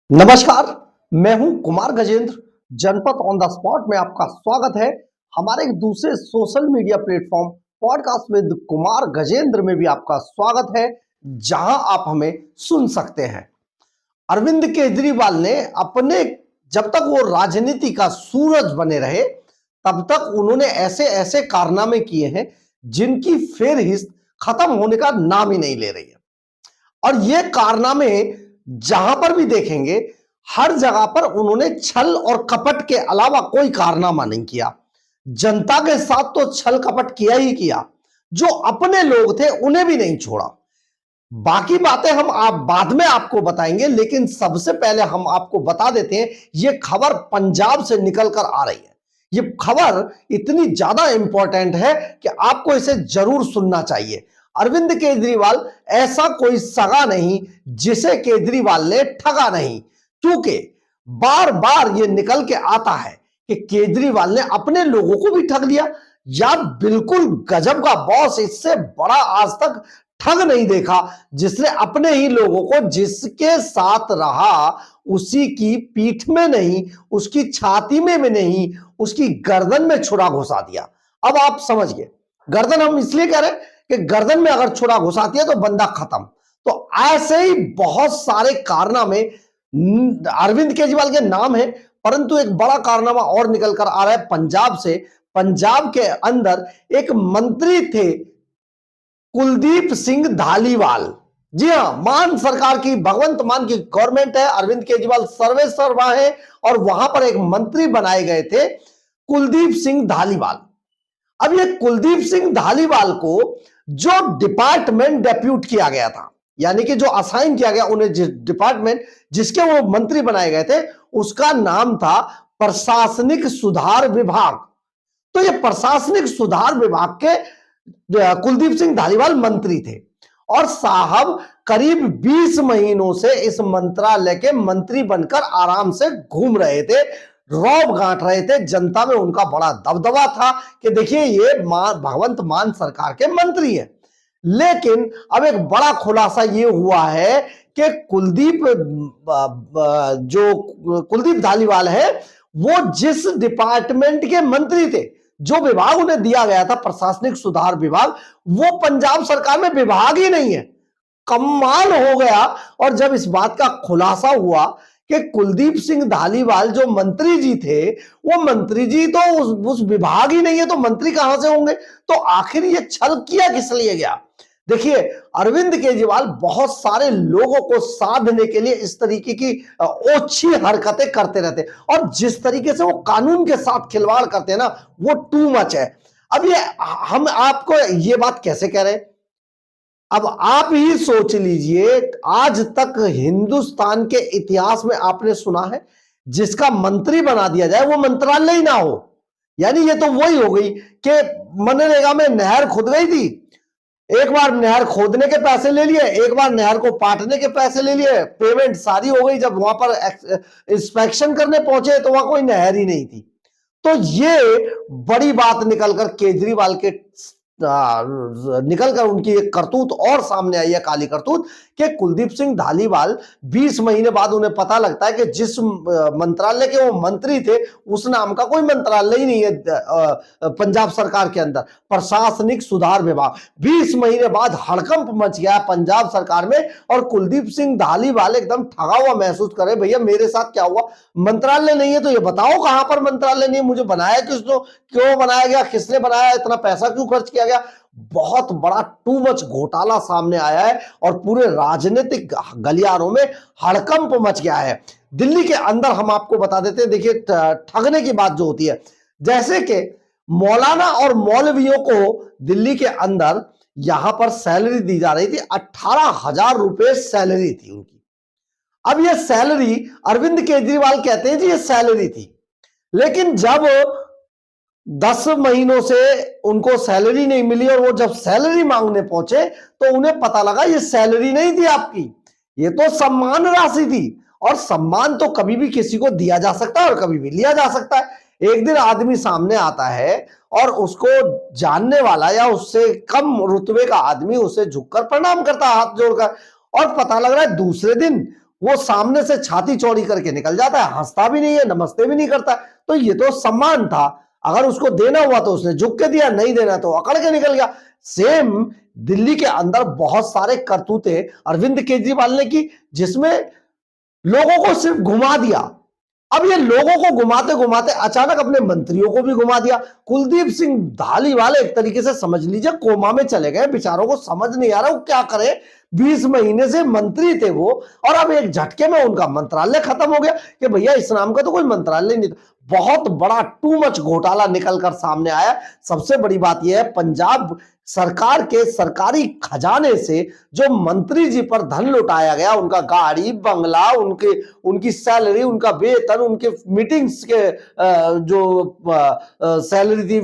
नमस्कार। मैं हूं कुमार गजेंद्र। जनपद ऑन द स्पॉट में आपका स्वागत है। हमारे एक दूसरे social media platform podcast with Kumar Gajendra में भी आपका स्वागत है, जहां आप हमें सुन सकते हैं। अरविंद केजरीवाल ने अपने जब तक वो राजनीति का सूरज बने रहे तब तक उन्होंने ऐसे ऐसे कारनामे किए हैं जिनकी फेरहिस्त खत्म होने का नाम ही नहीं ले रही है। और ये कारनामे जहां पर भी देखेंगे हर जगह पर उन्होंने छल और कपट के अलावा कोई कारनामा नहीं किया। जनता के साथ तो छल कपट किया ही किया, जो अपने लोग थे उन्हें भी नहीं छोड़ा। बाकी बातें हम आप बाद में आपको बताएंगे, लेकिन सबसे पहले हम आपको बता देते हैं ये खबर पंजाब से निकल कर आ रही है। ये खबर इतनी ज्यादा इंपॉर्टेंट है कि आपको इसे जरूर सुनना चाहिए। अरविंद केजरीवाल ऐसा कोई सगा नहीं जिसे केजरीवाल ने ठगा नहीं, क्योंकि बार बार ये निकल के आता है कि केजरीवाल ने अपने लोगों को भी ठग लिया। या बिल्कुल गजब का बॉस, इससे बड़ा आज तक ठग नहीं देखा, जिसने अपने ही लोगों को जिसके साथ रहा उसी की पीठ में नहीं, उसकी छाती में भी नहीं, उसकी गर्दन में छुरा घुसा दिया। अब आप समझ गए, गर्दन हम इसलिए कह रहे हैं कि गर्दन में अगर छुरा घुसा दिया तो बंदा खत्म। तो ऐसे ही बहुत सारे कारनामे अरविंद केजरीवाल के नाम है, परंतु एक बड़ा कारनामा और निकल कर आ रहा है पंजाब से। पंजाब के अंदर एक मंत्री थे कुलदीप सिंह धालीवाल। जी हां, मान सरकार की, भगवंत मान की गवर्नमेंट है, अरविंद केजरीवाल सर्वेसर वहां है और वहां पर एक मंत्री बनाए गए थे कुलदीप सिंह धालीवाल। अब ये कुलदीप सिंह धालीवाल को जो डिपार्टमेंट डेप्यूट किया गया था, यानी कि जो असाइन किया गया उन्हें, जिस डिपार्टमेंट जिसके वो मंत्री बनाए गए थे, उसका नाम था प्रशासनिक सुधार विभाग। तो ये प्रशासनिक सुधार विभाग के कुलदीप सिंह धालीवाल मंत्री थे और साहब करीब 20 महीनों से इस मंत्रालय के मंत्री बनकर आराम से घूम रहे थे, रौब गांठ रहे थे। जनता में उनका बड़ा दबदबा था कि देखिए ये भगवंत मान सरकार के मंत्री हैं। लेकिन अब एक बड़ा खुलासा ये हुआ है कि कुलदीप धालीवाल है, वो जिस डिपार्टमेंट के मंत्री थे, जो विभाग उन्हें दिया गया था प्रशासनिक सुधार विभाग, वो पंजाब सरकार में विभाग ही नहीं है। कमाल हो गया। और जब इस बात का खुलासा हुआ कि कुलदीप सिंह धालीवाल जो मंत्री जी थे, वो मंत्री जी तो उस विभाग ही नहीं है, तो मंत्री कहां से होंगे? तो आखिर ये छल किया किस लिए गया? देखिए, अरविंद केजरीवाल बहुत सारे लोगों को साधने के लिए इस तरीके की ओछी हरकतें करते रहते हैं और जिस तरीके से वो कानून के साथ खिलवाड़ करते हैं ना, वो टू मच है। अब ये हम आपको ये बात कैसे कह रहे हैं? अब आप ही सोच लीजिए, आज तक हिंदुस्तान के इतिहास में आपने सुना है जिसका मंत्री बना दिया जाए वो मंत्रालय ही ना हो? यानी ये तो वही हो गई कि मनरेगा में नहर खुद गई थी, एक बार नहर खोदने के पैसे ले लिए, एक बार नहर को पाटने के पैसे ले लिए, पेमेंट सारी हो गई। जब वहां पर इंस्पेक्शन करने पहुंचे तो वहां कोई नहर ही नहीं थी। तो ये बड़ी बात निकलकर केजरीवाल के निकलकर उनकी एक करतूत और सामने आई है, काली करतूत, कि कुलदीप सिंह धालीवाल 20 महीने बाद उन्हें पता लगता है कि जिस मंत्रालय के वो मंत्री थे उस नाम का कोई मंत्रालय ही नहीं है पंजाब सरकार के अंदर, प्रशासनिक सुधार विभाग। 20 महीने बाद हड़कंप मच गया पंजाब सरकार में और कुलदीप सिंह धालीवाल एकदम ठगा हुआ महसूस करे, भैया मेरे साथ क्या हुआ? मंत्रालय नहीं है तो ये बताओ कहां पर मंत्रालय नहीं है, मुझे बनाया किसने, क्यों बनाया गया, किसने बनाया, इतना पैसा क्यों खर्च किया गया? बहुत बड़ा टू मच घोटाला सामने आया है और पूरे राजनीतिक गलियारों में हड़कंप मच गया है। दिल्ली के अंदर हम आपको बता देते हैं, देखिए ठगने की बात जो होती है, जैसे कि मौलाना और मौलवियों को दिल्ली के अंदर यहां पर सैलरी दी जा रही थी, 18,000 रुपए सैलरी थी उनकी। अब यह सैलरी अरविंद केजरीवाल कहते हैं जी ये सैलरी थी, लेकिन जब 10 महीनों से उनको सैलरी नहीं मिली और वो जब सैलरी मांगने पहुंचे तो उन्हें पता लगा ये सैलरी नहीं थी आपकी, ये तो सम्मान राशि थी। और सम्मान तो कभी भी किसी को दिया जा सकता है और कभी भी लिया जा सकता है। एक दिन आदमी सामने आता है और उसको जानने वाला या उससे कम रुतबे का आदमी उसे झुककर प्रणाम करता है हाथ जोड़कर, और पता लग रहा है दूसरे दिन वो सामने से छाती चौड़ी करके निकल जाता है, हंसता भी नहीं है, नमस्ते भी नहीं करता। तो ये तो सम्मान था, अगर उसको देना हुआ तो उसने झुक के दिया, नहीं देना तो अकड़ के निकल गया। सेम दिल्ली के अंदर बहुत सारे करतूते अरविंद केजरीवाल ने की, जिसमें लोगों को सिर्फ घुमा दिया। अब ये लोगों को घुमाते घुमाते अचानक अपने मंत्रियों को भी घुमा दिया। कुलदीप सिंह धालीवाल एक तरीके से समझ लीजिए कोमा में चले गए, बेचारों को समझ नहीं आ रहा वो क्या करे। 20 महीने से मंत्री थे वो, और अब एक झटके में उनका मंत्रालय खत्म हो गया कि भैया इस नाम का तो कोई मंत्रालय नहीं था। बहुत बड़ा टू मच घोटाला निकलकर सामने आया। सबसे बड़ी बात यह है, पंजाब सरकार के सरकारी खजाने से जो मंत्री जी पर धन लुटाया गया, उनका गाड़ी बंगला, उनकी सैलरी, उनका वेतन, उनके मीटिंग्स के जो सैलरी थी,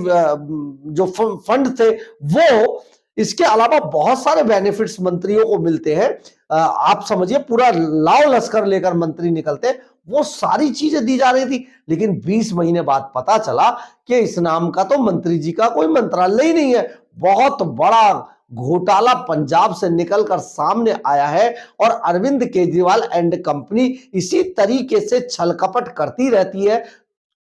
जो फंड थे वो, इसके अलावा बहुत सारे बेनिफिट्स मंत्रियों को मिलते हैं। आप समझिए पूरा लाव लश्कर लेकर मंत्री निकलते, वो सारी चीजें दी जा रही थी। लेकिन 20 महीने बाद पता चला कि इस नाम का तो मंत्री जी का कोई मंत्रालय ही नहीं है। बहुत बड़ा घोटाला पंजाब से निकलकर सामने आया है, और अरविंद केजरीवाल एंड कंपनी इसी तरीके से छलकपट करती रहती है।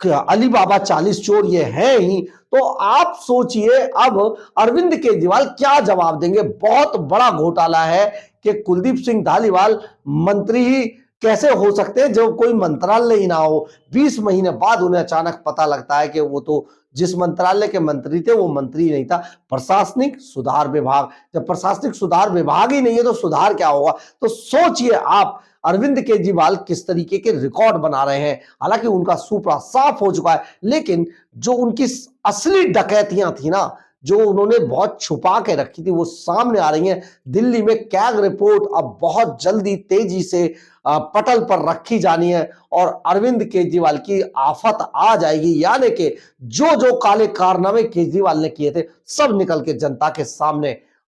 अली बाबा 40 चोर ये है ही। तो आप सोचिए अब अरविंद केजरीवाल क्या जवाब देंगे। बहुत बड़ा घोटाला है कि कुलदीप सिंह धालीवाल मंत्री ही कैसे हो सकते हैं जब कोई मंत्रालय ही ना हो। 20 महीने बाद उन्हें अचानक पता लगता है कि वो तो जिस मंत्रालय के मंत्री थे वो मंत्री नहीं था, प्रशासनिक सुधार विभाग। जब प्रशासनिक सुधार विभाग ही नहीं है तो सुधार क्या होगा। तो सोचिए आप अरविंद केजरीवाल किस तरीके के रिकॉर्ड बना रहे हैं। हालांकि उनका सूपड़ा साफ हो चुका है, लेकिन जो उनकी असली डकैतियां थी ना, जो उन्होंने बहुत छुपा के रखी थी, वो सामने आ रही हैं। दिल्ली में कैग रिपोर्ट अब बहुत जल्दी तेजी से पटल पर रखी जानी है, और अरविंद केजरीवाल की आफत आ जाएगी। यानी कि जो जो काले कारनामे केजरीवाल ने किए थे सब निकल के जनता के सामने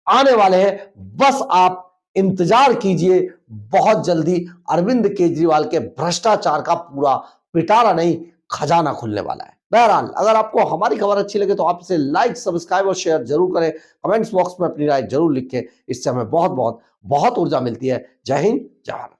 आने वाले हैं। बस आप इंतजार कीजिए, बहुत जल्दी अरविंद केजरीवाल के भ्रष्टाचार का पूरा पिटारा नहीं, खजाना खुलने वाला है। बहरहाल, अगर आपको हमारी खबर अच्छी लगे तो आप इसे लाइक, सब्सक्राइब और शेयर जरूर करें। कमेंट्स बॉक्स में अपनी राय जरूर लिखें, इससे हमें बहुत बहुत बहुत ऊर्जा मिलती है। जय हिंद, जय भारत।